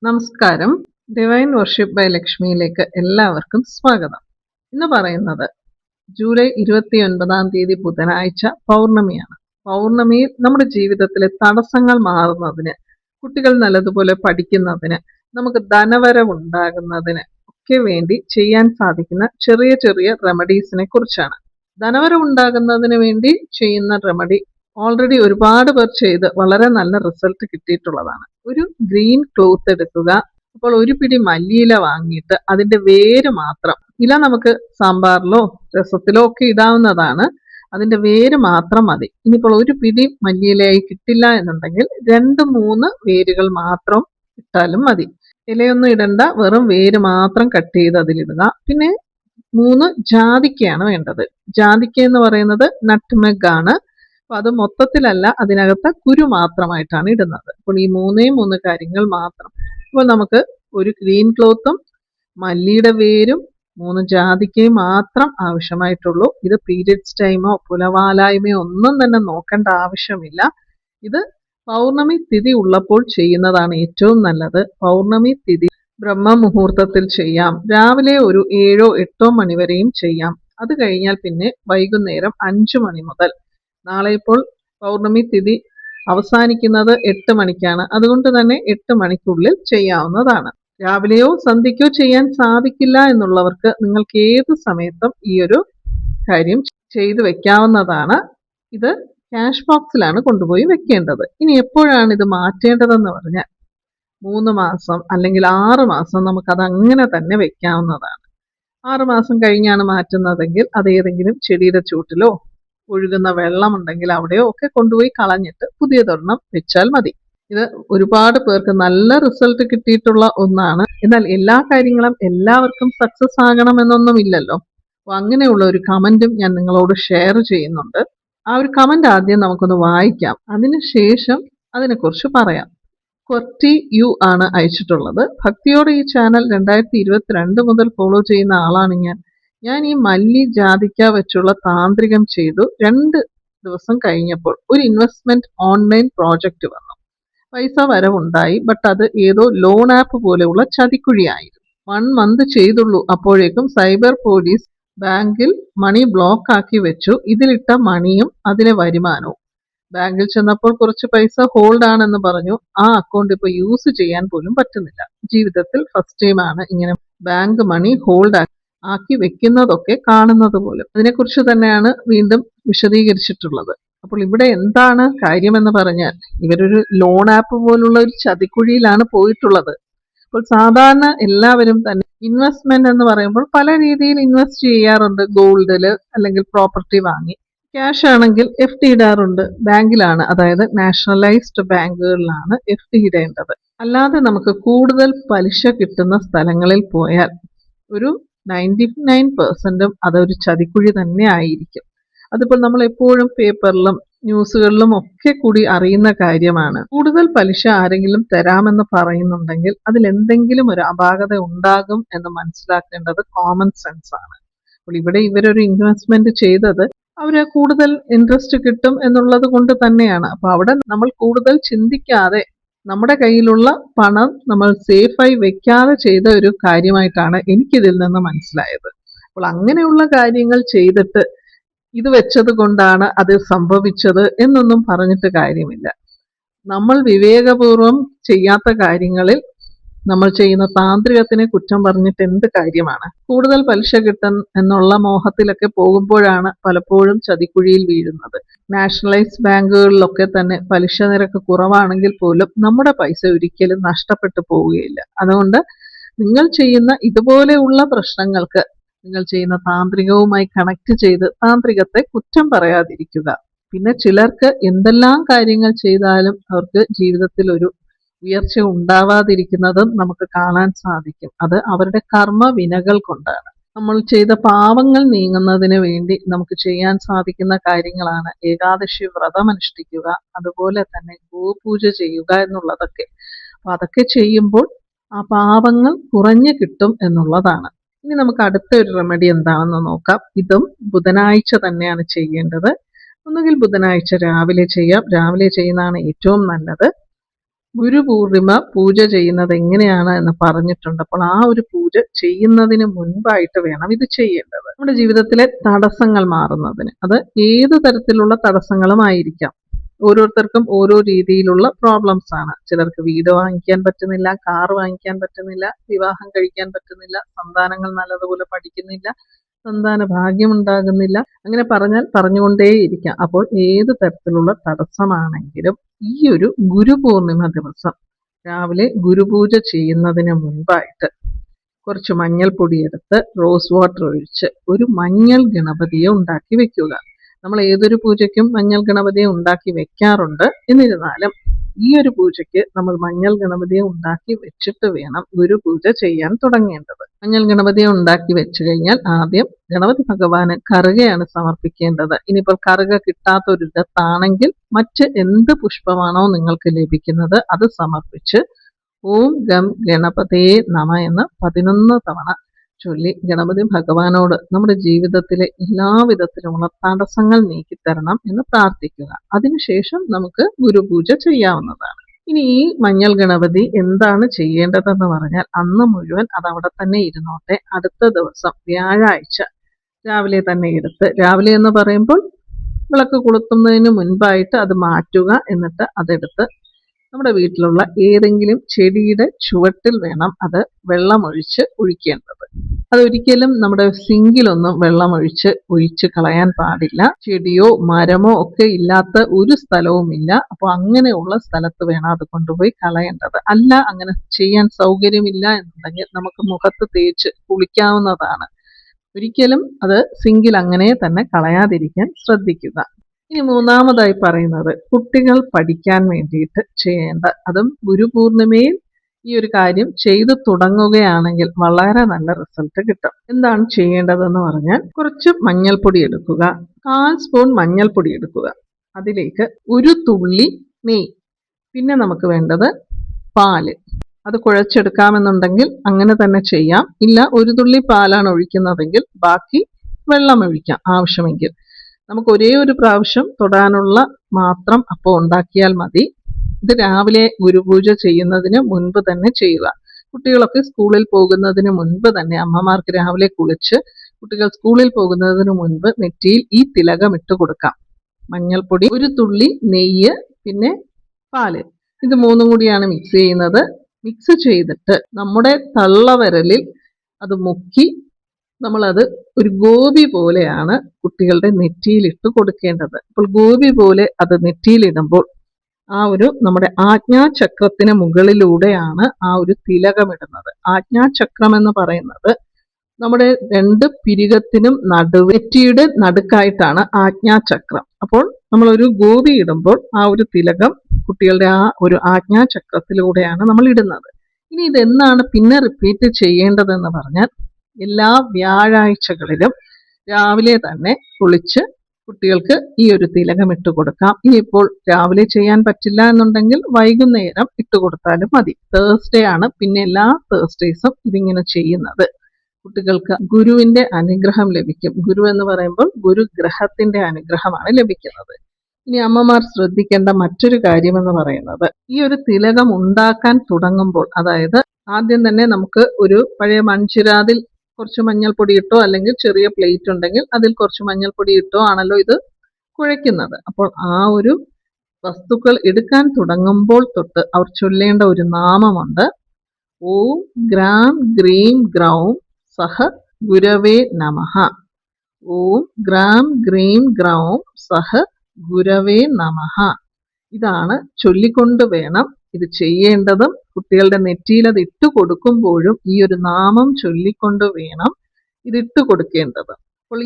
നമസ്കാരം. Divine worship by ലക്ഷ്മിയിലേക്ക് എല്ലാവർക്കും സ്വാഗതം. ഇന്ന് പറയുന്നത് ജൂലൈ 29 ബുധനാഴ്ച പൗർണമിയാണ്. പൗർണമിയിൽ നമ്മുടെ ജീവിതത്തിലെ തടസ്സങ്ങൾ മാറുന്നതിന്, കുട്ടികൾ നല്ലതുപോലെ പഠിക്കുന്നതിന്, നമുക്ക് ധനവരവുണ്ടാകുന്നതിന് ഒക്കെ വേണ്ടി ചെയ്യാൻ സാധിക്കുന്ന ചെറിയ ചെറിയ റെമഡീസിനെ കുറിച്ചാണ്. ധനവരവുണ്ടാകുന്നതിന് വേണ്ടി ചെയ്യുന്ന റെമഡി ഓൾറെഡി ഒരുപാട് പേർ ചെയ്ത് വളരെ നല്ല റിസൾട്ട് കിട്ടിയിട്ടുള്ളതാണ്. ഒരു ഗ്രീൻ ക്ലോത്ത് എടുക്കുക. അപ്പോൾ ഒരു പിടി മല്ലിയില വാങ്ങിയിട്ട് അതിന്റെ വേര് മാത്രം, ഇല നമുക്ക് സാമ്പാറിലോ രസത്തിലോ ഒക്കെ ഇടാവുന്നതാണ്, അതിന്റെ വേര് മാത്രം മതി. ഇനിയിപ്പോൾ ഒരു പിടി മല്ലിയിലയായി കിട്ടില്ല എന്നുണ്ടെങ്കിൽ 2-3 വേരുകൾ മാത്രം ഇട്ടാലും മതി. ഇലയൊന്നും ഇടണ്ട, വെറും വേര് മാത്രം കട്ട് ചെയ്ത് അതിലിടുക. പിന്നെ 3 ജാതിക്കയാണ് വേണ്ടത്. ജാതിക്ക എന്ന് പറയുന്നത് നട്ട്മെഗ് ആണ്. അപ്പൊ അത് മൊത്തത്തിലല്ല, അതിനകത്ത് കുരു മാത്രമായിട്ടാണ് ഇടുന്നത്. അപ്പോൾ ഈ 3 കാര്യങ്ങൾ മാത്രം. അപ്പോൾ നമുക്ക് ഒരു ഗ്രീൻ ക്ലോത്തും മല്ലിയുടെ വേരും 3 ജാതിക്കയും മാത്രം ആവശ്യമായിട്ടുള്ളൂ. ഇത് പീരിയഡ്സ് ടൈമോ പുലവാലായ്മയോ ഒന്നും തന്നെ നോക്കേണ്ട ആവശ്യമില്ല. ഇത് പൗർണമി തിഥി ഉള്ളപ്പോൾ ചെയ്യുന്നതാണ് ഏറ്റവും നല്ലത്. പൗർണമി തിഥി ബ്രഹ്മമുഹൂർത്തത്തിൽ ചെയ്യാം. രാവിലെ ഒരു 7-8 മണി വരെയും ചെയ്യാം. അത് കഴിഞ്ഞാൽ പിന്നെ വൈകുന്നേരം 5 മണി മുതൽ. നാളെ ഇപ്പോൾ പൗർണമി തിഥി അവസാനിക്കുന്നത് 8 മണിക്കാണ്. അതുകൊണ്ട് തന്നെ 8 മണിക്കുള്ളിൽ ചെയ്യാവുന്നതാണ്. രാവിലെയോ സന്ധ്യയ്ക്കോ ചെയ്യാൻ സാധിക്കില്ല എന്നുള്ളവർക്ക് നിങ്ങൾക്ക് ഏത് സമയത്തും ഈ ഒരു കാര്യം ചെയ്തു വെക്കാവുന്നതാണ്. ഇത് ക്യാഷ് ബോക്സിലാണ് കൊണ്ടുപോയി വെക്കേണ്ടത്. ഇനി എപ്പോഴാണ് ഇത് മാറ്റേണ്ടതെന്ന് പറഞ്ഞാൽ 3 മാസം അല്ലെങ്കിൽ 6 മാസം നമുക്കത് അങ്ങനെ തന്നെ വെക്കാവുന്നതാണ്. 6 മാസം കഴിഞ്ഞാണ് മാറ്റുന്നതെങ്കിൽ അത് ഏതെങ്കിലും ചെടിയുടെ ചൂട്ടിലോ ഒഴുകുന്ന വെള്ളമുണ്ടെങ്കിൽ അവിടെയോ ഒക്കെ കൊണ്ടുപോയി കളഞ്ഞിട്ട് പുതിയതൊരെണ്ണം വെച്ചാൽ മതി. ഇത് ഒരുപാട് പേർക്ക് നല്ല റിസൾട്ട് കിട്ടിയിട്ടുള്ള ഒന്നാണ്. എന്നാൽ എല്ലാ കാര്യങ്ങളും എല്ലാവർക്കും സക്സസ് ആകണമെന്നൊന്നുമില്ലല്ലോ. അപ്പൊ അങ്ങനെയുള്ള ഒരു കമന്റും ഞാൻ നിങ്ങളോട് ഷെയർ ചെയ്യുന്നുണ്ട്. ആ ഒരു കമന്റ് ആദ്യം നമുക്കൊന്ന് വായിക്കാം, അതിനുശേഷം അതിനെക്കുറിച്ച് പറയാം. കൊർട്ടി യു ആണ് അയച്ചിട്ടുള്ളത്. ഭക്തിയോടെ ഈ ചാനൽ 2022 മുതൽ ഫോളോ ചെയ്യുന്ന ആളാണ് ഞാൻ ഈ മല്ലി ജാതിക്ക വെച്ചുള്ള താന്ത്രികം ചെയ്തു. 2 ദിവസം കഴിഞ്ഞപ്പോൾ ഒരു ഇൻവെസ്റ്റ്മെന്റ് ഓൺലൈൻ പ്രോജക്റ്റ് വന്നു. പൈസ വരവുണ്ടായി. ബട്ട് അത് ഏതോ ലോൺ ആപ്പ് പോലെയുള്ള ചതിക്കുഴിയായിരുന്നു. 1 മന്ത് ചെയ്തുള്ളൂ. അപ്പോഴേക്കും സൈബർ പോലീസ് ബാങ്കിൽ മണി ബ്ലോക്ക് ആക്കി വെച്ചു. ഇതിലിട്ട മണിയും അതിലെ വരുമാനവും. ബാങ്കിൽ ചെന്നപ്പോൾ കുറച്ച് പൈസ ഹോൾഡ് ആണെന്ന് പറഞ്ഞു. ആ അക്കൗണ്ട് ഇപ്പോൾ യൂസ് ചെയ്യാൻ പോലും പറ്റുന്നില്ല. ജീവിതത്തിൽ ഫസ്റ്റ് ടൈം ആണ് ഇങ്ങനെ ബാങ്ക് മണി ഹോൾഡ് ആക്കി വെക്കുന്നതൊക്കെ കാണുന്നത് പോലും. അതിനെക്കുറിച്ച് തന്നെയാണ് വീണ്ടും വിശദീകരിച്ചിട്ടുള്ളത്. അപ്പോൾ ഇവിടെ എന്താണ് കാര്യമെന്ന് പറഞ്ഞാൽ, ഇവരൊരു ലോൺ ആപ്പ് പോലുള്ള ഒരു ചതിക്കുഴിയിലാണ് പോയിട്ടുള്ളത്. അപ്പോൾ സാധാരണ എല്ലാവരും തന്നെ ഇൻവെസ്റ്റ്മെന്റ് എന്ന് പറയുമ്പോൾ പല രീതിയിൽ ഇൻവെസ്റ്റ് ചെയ്യാറുണ്ട്. ഗോൾഡില് അല്ലെങ്കിൽ പ്രോപ്പർട്ടി വാങ്ങി. ക്യാഷ് ആണെങ്കിൽ FD ഇടാറുണ്ട്. ബാങ്കിലാണ്, അതായത് നാഷണലൈസ്ഡ് ബാങ്കുകളിലാണ് FD ഇടേണ്ടത്. അല്ലാതെ നമുക്ക് കൂടുതൽ പലിശ കിട്ടുന്ന സ്ഥലങ്ങളിൽ പോയാൽ ഒരു 99% അതൊരു ചതിക്കുഴി തന്നെ ആയിരിക്കും. അതിപ്പോൾ നമ്മൾ എപ്പോഴും പേപ്പറിലും ന്യൂസുകളിലും ഒക്കെ കൂടി അറിയുന്ന കാര്യമാണ്. കൂടുതൽ പലിശ ആരെങ്കിലും തരാമെന്ന് പറയുന്നുണ്ടെങ്കിൽ അതിൽ എന്തെങ്കിലും ഒരു അപാകത ഉണ്ടാകും എന്ന് മനസ്സിലാക്കേണ്ടത് കോമൺ സെൻസ് ആണ്. അപ്പോൾ ഇവിടെ ഇവരൊരു ഇൻവെസ്റ്റ്മെന്റ് ചെയ്തത് അവര് കൂടുതൽ ഇൻട്രസ്റ്റ് കിട്ടും എന്നുള്ളത് കൊണ്ട് തന്നെയാണ്. അപ്പൊ അവിടെ നമ്മൾ കൂടുതൽ ചിന്തിക്കാതെ നമ്മുടെ കയ്യിലുള്ള പണം നമ്മൾ സേഫായി വെക്കാതെ ചെയ്ത ഒരു കാര്യമായിട്ടാണ് എനിക്കിതിൽ നിന്ന് മനസ്സിലായത്. അപ്പോൾ അങ്ങനെയുള്ള കാര്യങ്ങൾ ചെയ്തിട്ട് ഇത് വെച്ചത് കൊണ്ടാണ് അത് സംഭവിച്ചത് എന്നൊന്നും പറഞ്ഞിട്ട് കാര്യമില്ല. നമ്മൾ വിവേകപൂർവം ചെയ്യാത്ത കാര്യങ്ങളിൽ നമ്മൾ ചെയ്യുന്ന താന്ത്രികത്തിനെ കുറ്റം പറഞ്ഞിട്ട് എന്ത് കാര്യമാണ്? കൂടുതൽ പലിശ കിട്ടും എന്നുള്ള മോഹത്തിലൊക്കെ പോകുമ്പോഴാണ് പലപ്പോഴും ചതിക്കുഴിയിൽ വീഴുന്നത്. നാഷണലൈസ്ഡ് ബാങ്കുകളിലൊക്കെ തന്നെ പലിശ നിരക്ക് കുറവാണെങ്കിൽ പോലും നമ്മുടെ പൈസ ഒരിക്കലും നഷ്ടപ്പെട്ടു പോവുകയില്ല. അതുകൊണ്ട് നിങ്ങൾ ചെയ്യുന്ന ഇതുപോലെയുള്ള പ്രശ്നങ്ങൾക്ക് നിങ്ങൾ ചെയ്യുന്ന താന്ത്രികവുമായി കണക്ട് ചെയ്ത് താന്ത്രികത്തെ കുറ്റം പറയാതിരിക്കുക. പിന്നെ ചിലർക്ക് എന്തെല്ലാം കാര്യങ്ങൾ ചെയ്താലും അവർക്ക് ജീവിതത്തിൽ ഒരു ഉയർച്ച ഉണ്ടാവാതിരിക്കുന്നതും നമുക്ക് കാണാൻ സാധിക്കും. അത് അവരുടെ കർമ്മ വിനകൾ കൊണ്ടാണ്. നമ്മൾ ചെയ്ത പാവങ്ങൾ നീങ്ങുന്നതിന് വേണ്ടി നമുക്ക് ചെയ്യാൻ സാധിക്കുന്ന കാര്യങ്ങളാണ് ഏകാദശി വ്രതം അനുഷ്ഠിക്കുക, അതുപോലെ തന്നെ ഗോപൂജ ചെയ്യുക എന്നുള്ളതൊക്കെ. അപ്പൊ അതൊക്കെ ചെയ്യുമ്പോൾ ആ പാവങ്ങൾ കുറഞ്ഞു കിട്ടും എന്നുള്ളതാണ്. ഇനി നമുക്ക് അടുത്ത ഒരു റെമഡി എന്താണെന്ന് നോക്കാം. ഇതും ബുധനാഴ്ച തന്നെയാണ് ചെയ്യേണ്ടത്. ഒന്നുകിൽ ബുധനാഴ്ച രാവിലെ ചെയ്യാം. രാവിലെ ചെയ്യുന്നതാണ് ഏറ്റവും നല്ലത്. ഗുരുപൂർണിമ പൂജ ചെയ്യുന്നത് എങ്ങനെയാണ് എന്ന് പറഞ്ഞിട്ടുണ്ട്. അപ്പോൾ ആ ഒരു പൂജ ചെയ്യുന്നതിന് മുൻപായിട്ട് വേണം ഇത് ചെയ്യേണ്ടത്. നമ്മുടെ ജീവിതത്തിലെ തടസ്സങ്ങൾ മാറുന്നതിന്, അത് ഏത് തരത്തിലുള്ള തടസ്സങ്ങളും ആയിരിക്കാം. ഓരോരുത്തർക്കും ഓരോ രീതിയിലുള്ള പ്രോബ്ലംസ് ആണ്. ചിലർക്ക് വീട് വാങ്ങിക്കാൻ പറ്റുന്നില്ല, കാർ വാങ്ങിക്കാൻ പറ്റുന്നില്ല, വിവാഹം കഴിക്കാൻ പറ്റുന്നില്ല, സന്താനങ്ങൾ നല്ലതുപോലെ പഠിക്കുന്നില്ല, സന്താന ഭാഗ്യം ഉണ്ടാകുന്നില്ല. അങ്ങനെ പറഞ്ഞാൽ പറഞ്ഞുകൊണ്ടേയിരിക്കാം. അപ്പോൾ ഏത് തരത്തിലുള്ള തടസ്സമാണെങ്കിലും ഈ ഒരു ഗുരുപൂർണിമ ദിവസം രാവിലെ ഗുരുപൂജ ചെയ്യുന്നതിന് മുൻപായിട്ട് കുറച്ച് മഞ്ഞൾപ്പൊടി എടുത്ത് റോസ് വാട്ടർ ഒഴിച്ച് ഒരു മഞ്ഞൾ ഗണപതിയെ ഉണ്ടാക്കി വെക്കുക. നമ്മൾ ഏതൊരു പൂജയ്ക്കും മഞ്ഞൾ ഗണപതിയെ ഉണ്ടാക്കി വെക്കാറുണ്ട്. എന്നിരുന്നാലും ഈ ഒരു പൂജയ്ക്ക് നമ്മൾ മഞ്ഞൾ ഗണപതിയെ ഉണ്ടാക്കി വെച്ചിട്ട് വേണം ഗുരുപൂജ ചെയ്യാൻ തുടങ്ങേണ്ടത്. മഞ്ഞൾ ഗണപതിയെ ഉണ്ടാക്കി വെച്ചു കഴിഞ്ഞാൽ ആദ്യം ഗണപതി ഭഗവാന് കറുകയാണ് സമർപ്പിക്കേണ്ടത്. ഇനിയിപ്പോൾ കറുക കിട്ടാത്തൊരിടത്താണെങ്കിൽ മറ്റ് എന്ത് പുഷ്പമാണോ നിങ്ങൾക്ക് ലഭിക്കുന്നത് അത് സമർപ്പിച്ച് ഓം ഗം ഗണപതേ നമ എന്ന് 11 തവണ ചൊല്ലി ഗണപതി ഭഗവാനോട് നമ്മുടെ ജീവിതത്തിലെ എല്ലാവിധത്തിലുമുള്ള തടസ്സങ്ങൾ നീക്കിത്തരണം എന്ന് പ്രാർത്ഥിക്കുക. അതിനുശേഷം നമുക്ക് ഗുരുപൂജ ചെയ്യാവുന്നതാണ്. ഇനി ഈ മഞ്ഞൾ ഗണപതി എന്താണ് ചെയ്യേണ്ടതെന്ന് പറഞ്ഞാൽ അന്ന് മുഴുവൻ അത് അവിടെ തന്നെ ഇരുന്നോട്ടെ. അടുത്ത ദിവസം വ്യാഴാഴ്ച രാവിലെ തന്നെ എടുത്ത്, രാവിലെ എന്ന് പറയുമ്പോൾ വിളക്ക് കൊളുത്തുന്നതിന് മുൻപായിട്ട് അത് മാറ്റുക. എന്നിട്ട് അതെടുത്ത് നമ്മുടെ വീട്ടിലുള്ള ഏതെങ്കിലും ചെടിയുടെ ചുവട്ടിൽ വേണം അത് വെള്ളമൊഴിച്ച് ഒഴിക്കേണ്ടത്. അതൊരിക്കലും നമ്മുടെ സിങ്കിലൊന്നും ഒഴിച്ച് കളയാൻ പാടില്ല. ചെടിയോ മരമോ ഒക്കെ ഇല്ലാത്ത ഒരു സ്ഥലവുമില്ല. അപ്പോൾ അങ്ങനെയുള്ള സ്ഥലത്ത് വേണം അത് കൊണ്ടുപോയി കളയേണ്ടത്. അല്ല, അങ്ങനെ ചെയ്യാൻ സൗകര്യമില്ല എന്നുണ്ടെങ്കിൽ നമുക്ക് മുഖത്ത് തേച്ച് കുളിക്കാവുന്നതാണ്. ഒരിക്കലും അത് സിങ്കിൽ അങ്ങനെ തന്നെ കളയാതിരിക്കാൻ ശ്രദ്ധിക്കുക. ഇനി മൂന്നാമതായി പറയുന്നത് കുട്ടികൾ പഠിക്കാൻ വേണ്ടിയിട്ട് ചെയ്യേണ്ട, അതും ഗുരുപൂർണിമയിൽ ഈ ഒരു കാര്യം ചെയ്തു തുടങ്ങുകയാണെങ്കിൽ വളരെ നല്ല റിസൾട്ട് കിട്ടും. എന്താണ് ചെയ്യേണ്ടതെന്ന് പറഞ്ഞാൽ കുറച്ച് മഞ്ഞൾപ്പൊടി എടുക്കുക, 1/4 സ്പൂൺ മഞ്ഞൾപ്പൊടി എടുക്കുക, അതിലേക്ക് ഒരു തുള്ളി നെയ്യ്, പിന്നെ നമുക്ക് വേണ്ടത് പാല്. അത് കുഴച്ചെടുക്കാമെന്നുണ്ടെങ്കിൽ അങ്ങനെ തന്നെ ചെയ്യാം. ഇല്ല, ഒരു തുള്ളി പാലാണ് ഒഴിക്കുന്നതെങ്കിൽ ബാക്കി വെള്ളം ഒഴിക്കാം ആവശ്യമെങ്കിൽ. നമുക്ക് ഒരേ ഒരു പ്രാവശ്യം തൊടാനുള്ള മാത്രം അപ്പോൾ ഉണ്ടാക്കിയാൽ മതി. ഇത് രാവിലെ ഗുരുപൂജ ചെയ്യുന്നതിന് മുൻപ് തന്നെ ചെയ്യുക. കുട്ടികളൊക്കെ സ്കൂളിൽ പോകുന്നതിന് മുൻപ് തന്നെ അമ്മമാർക്ക് രാവിലെ കുളിച്ച് കുട്ടികൾ സ്കൂളിൽ പോകുന്നതിന് മുൻപ് നെറ്റിയിൽ ഈ തിലകം ഇട്ട് കൊടുക്കാം. മഞ്ഞൾപ്പൊടി, ഒരു തുള്ളി നെയ്യ്, പിന്നെ പാല്, ഇത് മൂന്നും കൂടിയാണ് മിക്സ് ചെയ്യുന്നത്. മിക്സ് ചെയ്തിട്ട് നമ്മുടെ തള്ളവിരലിൽ അത് മുക്കി നമ്മളത് ഒരു ഗോപി പോലെയാണ് കുട്ടികളുടെ നെറ്റിയിലിട്ട് കൊടുക്കേണ്ടത്. അപ്പോൾ ഗോപി പോലെ അത് നെറ്റിയിലിടുമ്പോൾ ആ ഒരു നമ്മുടെ ആജ്ഞാചക്രത്തിന് മുകളിലൂടെയാണ് ആ ഒരു തിലകമിടുന്നത്. ആജ്ഞാചക്രം എന്ന് പറയുന്നത് നമ്മുടെ 2 പിരികത്തിനും നെറ്റിയുടെ നടുക്കായിട്ടാണ് ആജ്ഞാചക്രം. അപ്പോൾ നമ്മളൊരു ഗോപി ഇടുമ്പോൾ ആ ഒരു തിലകം കുട്ടികളുടെ ആ ഒരു ആജ്ഞാചക്രത്തിലൂടെയാണ് നമ്മൾ ഇടുന്നത്. ഇനി ഇതെന്നാണ് പിന്നെ റിപ്പീറ്റ് ചെയ്യേണ്ടതെന്ന് പറഞ്ഞാൽ എല്ലാ വ്യാഴാഴ്ചകളിലും രാവിലെ തന്നെ കുളിച്ച് കുട്ടികൾക്ക് ഈ ഒരു തിലകം ഇട്ട് കൊടുക്കാം. ഇനിയിപ്പോൾ രാവിലെ ചെയ്യാൻ പറ്റില്ല എന്നുണ്ടെങ്കിൽ വൈകുന്നേരം ഇട്ട് കൊടുത്താലും മതി. തേഴ്സ്ഡേ ആണ് പിന്നെ എല്ലാ തേഴ്സ്ഡേയ്സും ഇതിങ്ങനെ ചെയ്യുന്നത്. കുട്ടികൾക്ക് ഗുരുവിന്റെ അനുഗ്രഹം ലഭിക്കും. ഗുരു എന്ന് പറയുമ്പോൾ ഗുരുഗ്രഹത്തിന്റെ അനുഗ്രഹമാണ് ലഭിക്കുന്നത്. ഇനി അമ്മമാർ ശ്രദ്ധിക്കേണ്ട മറ്റൊരു കാര്യമെന്ന് പറയുന്നത്, ഈ ഒരു തിലകം ഉണ്ടാക്കാൻ തുടങ്ങുമ്പോൾ, അതായത് ആദ്യം തന്നെ നമുക്ക് ഒരു പഴയ മൺചിരാതിൽ കുറച്ച് മഞ്ഞൾപ്പൊടി ഇട്ടോ അല്ലെങ്കിൽ ചെറിയ പ്ലേറ്റ് ഉണ്ടെങ്കിൽ അതിൽ കുറച്ച് മഞ്ഞൾപ്പൊടി ഇട്ടോ ആണല്ലോ ഇത് കുഴയ്ക്കുന്നത്. അപ്പോൾ ആ ഒരു വസ്തുക്കൾ എടുക്കാൻ തുടങ്ങുമ്പോൾ തൊട്ട് അവർ ചൊല്ലേണ്ട ഒരു നാമമുണ്ട്. ഓം ഗ്രാം ഗ്രീം ഗ്രൗം സഹ ഗുരവേ നമഃ. ഓം ഗ്രാം ഗ്രീം ഗ്രൗം സഹ ഗുരവേ നമഃ. ഇതാണ് ചൊല്ലിക്കൊണ്ട് വേണം ഇത് ചെയ്യേണ്ടതും. കുട്ടികളുടെ നെറ്റിയിൽ അത് ഇട്ട് കൊടുക്കുമ്പോഴും ഈ ഒരു നാമം ചൊല്ലിക്കൊണ്ട് വേണം ഇതിട്ട് കൊടുക്കേണ്ടത്. അപ്പോൾ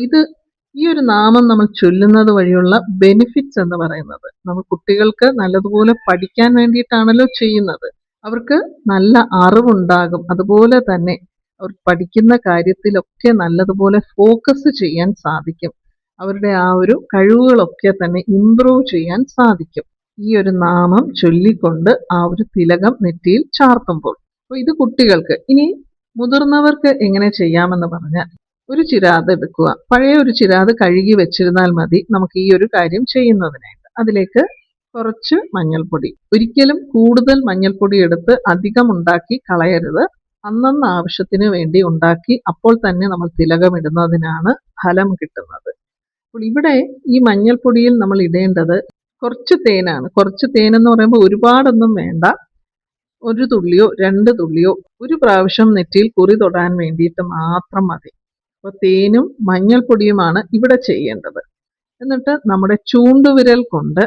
ഈ ഒരു നാമം നമ്മൾ ചൊല്ലുന്നത് വഴിയുള്ള ബെനിഫിറ്റ്സ് എന്ന് പറയുന്നത്, നമ്മൾ കുട്ടികൾക്ക് നല്ലതുപോലെ പഠിക്കാൻ വേണ്ടിയിട്ടാണല്ലോ ചെയ്യുന്നത്. അവർക്ക് നല്ല അറിവുണ്ടാകും. അതുപോലെ തന്നെ അവർ പഠിക്കുന്ന കാര്യത്തിലൊക്കെ നല്ലതുപോലെ ഫോക്കസ് ചെയ്യാൻ സാധിക്കും. അവരുടെ ആ ഒരു കഴിവുകളൊക്കെ തന്നെ ഇംപ്രൂവ് ചെയ്യാൻ സാധിക്കും ഈ ഒരു നാമം ചൊല്ലിക്കൊണ്ട് ആ ഒരു തിലകം നെറ്റിയിൽ ചാർത്തുമ്പോൾ. അപ്പോൾ ഇത് കുട്ടികൾക്ക്. ഇനി മുതിർന്നവർക്ക് എങ്ങനെ ചെയ്യാമെന്ന് പറഞ്ഞാൽ, ഒരു ചിരാത് എടുക്കുക. പഴയ ഒരു ചിരാത് കഴുകി വെച്ചിരുന്നാൽ മതി നമുക്ക് ഈ ഒരു കാര്യം ചെയ്യുന്നതിനായിട്ട്. അതിലേക്ക് കുറച്ച് മഞ്ഞൾപ്പൊടി. ഒരിക്കലും കൂടുതൽ മഞ്ഞൾപ്പൊടി എടുത്ത് അധികം ഉണ്ടാക്കി കളയരുത്. അന്നന്ന് ആവശ്യത്തിന് വേണ്ടി ഉണ്ടാക്കി അപ്പോൾ തന്നെ നമ്മൾ തിലകമിടുന്നതിനാണ് ഫലം കിട്ടുന്നത്. അപ്പോൾ ഇവിടെ ഈ മഞ്ഞൾപ്പൊടിയിൽ നമ്മൾ ഇടേണ്ടത് കുറച്ച് തേനാണ്. കുറച്ച് തേനെന്ന് പറയുമ്പോൾ ഒരുപാടൊന്നും വേണ്ട. 1 തുള്ളിയോ 2 തുള്ളിയോ ഒരു പ്രാവശ്യം നെറ്റിയിൽ കുറി തൊടാൻ വേണ്ടിയിട്ട് മാത്രം മതി. അപ്പോൾ തേനും മഞ്ഞൾപ്പൊടിയുമാണ് ഇവിടെ ചെയ്യേണ്ടത്. എന്നിട്ട് നമ്മുടെ ചൂണ്ടുവിരൽ കൊണ്ട്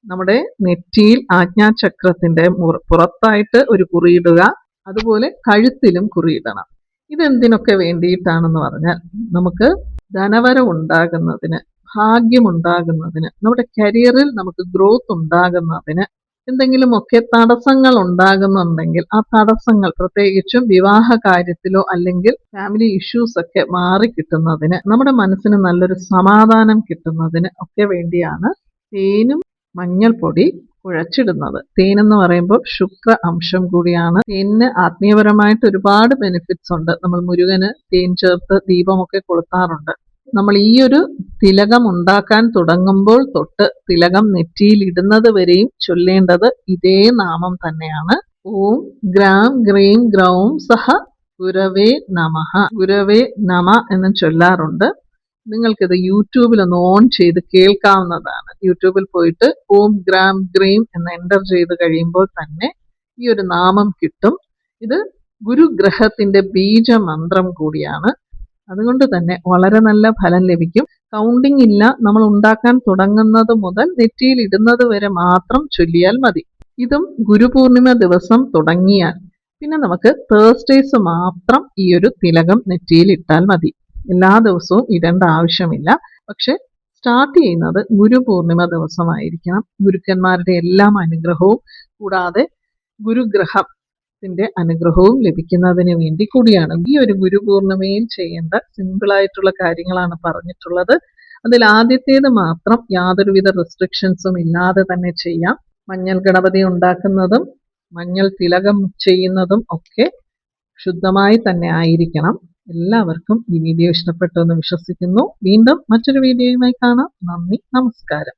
നമ്മുടെ നെറ്റിയിൽ ആജ്ഞാചക്രത്തിന്റെ പുറത്തായിട്ട് ഒരു കുറിയിടുക. അതുപോലെ കഴുത്തിലും കുറിയിടണം. ഇതെന്തിനൊക്കെ വേണ്ടിയിട്ടാണെന്ന് പറഞ്ഞാൽ നമുക്ക് ധനവരവ് ഉണ്ടാകുന്നതിന്, ഭാഗ്യമുണ്ടാകുന്നതിന്, നമ്മുടെ കരിയറിൽ നമുക്ക് ഗ്രോത്ത് ഉണ്ടാകുന്നതിന്, എന്തെങ്കിലുമൊക്കെ തടസ്സങ്ങൾ ഉണ്ടാകുന്നുണ്ടെങ്കിൽ ആ തടസ്സങ്ങൾ പ്രത്യേകിച്ചും വിവാഹ കാര്യത്തിലോ അല്ലെങ്കിൽ ഫാമിലി ഇഷ്യൂസ് ഒക്കെ മാറിക്കിട്ടുന്നതിന്, നമ്മുടെ മനസ്സിന് നല്ലൊരു സമാധാനം കിട്ടുന്നതിന് ഒക്കെ വേണ്ടിയാണ് തേനും മഞ്ഞൾപ്പൊടി കുഴച്ചിടുന്നത്. തേനെന്ന് പറയുമ്പോൾ ശുക്ര അംശം കൂടിയാണ്. തേനിന് ആത്മീയപരമായിട്ട് ഒരുപാട് ബെനിഫിറ്റ്സ് ഉണ്ട്. നമ്മൾ മുരുകന് തേൻ ചേർത്ത് ദീപമൊക്കെ കൊളുത്താറുണ്ട്. നമ്മൾ ഈ ഒരു തിലകം ഉണ്ടാക്കാൻ തുടങ്ങുമ്പോൾ തൊട്ട് തിലകം നെറ്റിയിൽ ഇടുന്നത് വരെയും ചൊല്ലേണ്ടത് ഇതേ നാമം തന്നെയാണ്. ഓം ഗ്രാം ഗ്രീം ഗ്രൗം സഹ ഗുരവേ നമഃ. ഗുരവേ നമ എന്ന് ചൊല്ലാറുണ്ട്. നിങ്ങൾക്കിത് യൂട്യൂബിൽ ഒന്ന് ഓൺ ചെയ്ത് കേൾക്കാവുന്നതാണ്. യൂട്യൂബിൽ പോയിട്ട് ഓം ഗ്രാം ഗ്രീം എന്ന് എൻ്റർ ചെയ്ത് കഴിയുമ്പോൾ തന്നെ ഈ ഒരു നാമം കിട്ടും. ഇത് ഗുരുഗ്രഹത്തിന്റെ ബീജമന്ത്രം കൂടിയാണ്. അതുകൊണ്ട് തന്നെ വളരെ നല്ല ഫലം ലഭിക്കും. കൗണ്ടിങ് ഇല്ല. നമ്മൾ ഉണ്ടാക്കാൻ തുടങ്ങുന്നത് മുതൽ നെറ്റിയിൽ ഇടുന്നത് വരെ മാത്രം ചൊല്ലിയാൽ മതി. ഇതും ഗുരുപൂർണിമ ദിവസം തുടങ്ങിയാൽ പിന്നെ നമുക്ക് തേഴ്സ്ഡേസ് മാത്രം ഈ ഒരു തിലകം നെറ്റിയിൽ ഇട്ടാൽ മതി. എല്ലാ ദിവസവും ഇടേണ്ട ആവശ്യമില്ല. പക്ഷെ സ്റ്റാർട്ട് ചെയ്യുന്നത് ഗുരുപൂർണിമ ദിവസമായിരിക്കണം. ഗുരുക്കന്മാരുടെ എല്ലാം അനുഗ്രഹവും കൂടാതെ ഗുരുഗ്രഹത്തിന്റെ അനുഗ്രഹവും ലഭിക്കുന്നതിന് വേണ്ടി കൂടിയാണ്. ഈ ഒരു ഗുരുപൂർണിമയിൽ ചെയ്യേണ്ട സിമ്പിളായിട്ടുള്ള കാര്യങ്ങളാണ് പറഞ്ഞിട്ടുള്ളത്. അതിൽ ആദ്യത്തേത് മാത്രം യാതൊരുവിധ റെസ്ട്രിക്ഷൻസും ഇല്ലാതെ തന്നെ ചെയ്യാം. മഞ്ഞൾ ഗണപതി ഉണ്ടാക്കുന്നതും മഞ്ഞൾ തിലകം ചെയ്യുന്നതും ഒക്കെ ശുദ്ധമായി തന്നെ ആയിരിക്കണം. എല്ലാവർക്കും ഈ വീഡിയോ ഇഷ്ടപ്പെട്ടു എന്ന് വിശ്വസിക്കുന്നു. വീണ്ടും മറ്റൊരു വീഡിയോയുമായി കാണാം. നന്ദി, നമസ്കാരം.